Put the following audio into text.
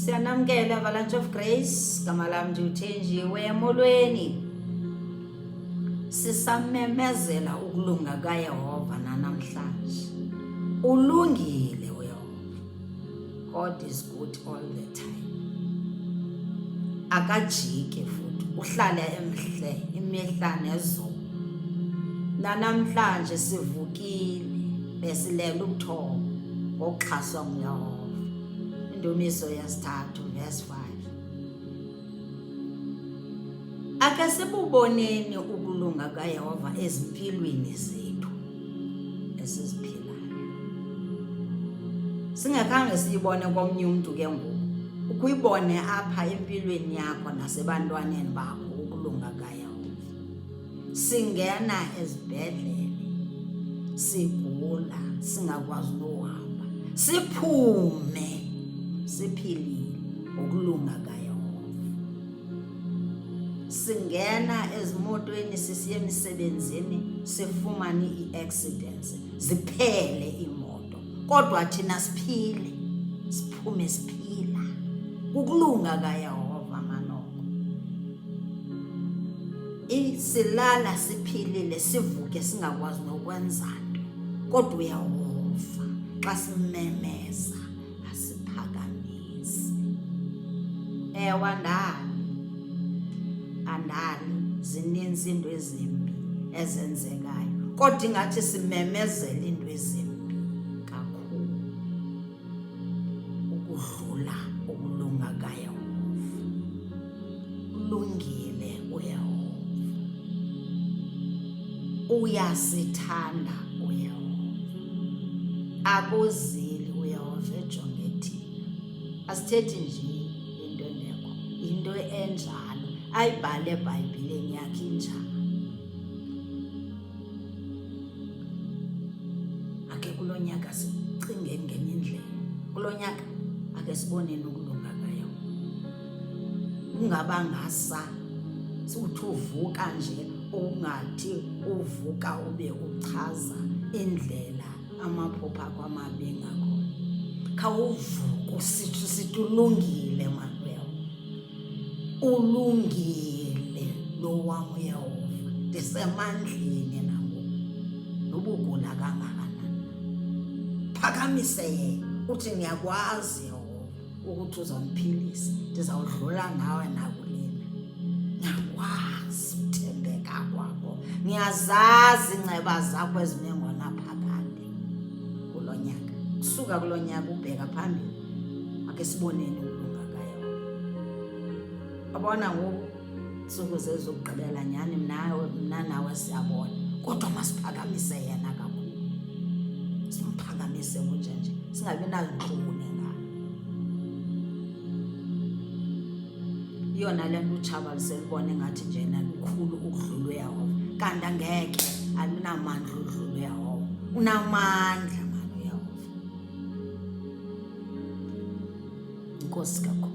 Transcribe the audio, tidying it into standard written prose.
Siyanamkela Avalanche of Grace, gama lami nje uthenjiwe emolweni. Sisamemezela ukulunga kaYehova namhlanje. Ulungile uYehova. God is good all the time. Akajike futhi, uhlala emhle imihla nezolo. Namhlanje sivukile besilela ukuthoba ngokuxhaswa nguYehova. Indumiso yesithathu verse 5. Ake sibuboneni ukulunga kaYehova ezimpilweni zethu esiziphilayo. Singakhange siyibone komnye umuntu ke ngoku. Ukuyibone apha empilweni yakho nasebantwaneni bakho ukulunga kaYehova. Singena ezibhedlele, sigula, singakwazi ukuhamba, siphume siphilile ukulunga kaYehova. Singena ezimotweni sisiye emisebenzini sifumane iaccidents ziphele imoto, kodwa thina siphile, siphume siphila ukulunga kaYehova manoko. Silala siphilile, sivuke singakwazi nokwenza nto, kodwa uYehova xa simemeza asiphakamise. Andali zininzi into ezimbi ezenzekayo, kodwa ingathi simemezele into ezimbi kakhulu ukudlula ukulunga kaYehova. Ulungile uYehova, uyasithanda uYehova, akuzili uYehova ejonge thina. Asithethi nje into engekho, into enjalo ayibhale eBhayibhileni yakhe injalo. Ake kulo nyaka sicinge ngenye indlela, kulo nyaka ake siboneni ukulunga kaYehova. Ungaba ngasa uthi uvuka nje ungathi uvuka ube uchaza indlela amaphupha akho amabi ngakhona. Khawuvuka usithi ulungile manje. Ulungile lo wami uYehova, ndisemandleni nangoku nobugula kangakanani. Phakamise yena uthi ngiyakwazi Yehova ukuthi uzamphilisa, ndizawudlula nawe nakulena. Ngiyakwazi uthembeka kwakho, ngiyazazi inceba zakho ezimengona phakade kulo nyaka. Kusuka kulo nyaka ubheka phambili, ake siboneni ukulunga kaYehova. Abona ngoku suku zezokugqibela nyani mna nawe siyabona, kodwa masiphakamise yena kakhulu. Simphakamise kunje singabi nazinhlungu ngayo. Iyona le nto utshaba liselibone ngathi njena lukhulu ukudlula uYehova, kanti angeke, alinamandla ukudlula uYehova. Unamandla manje uYehova. Inkosi kakhulu.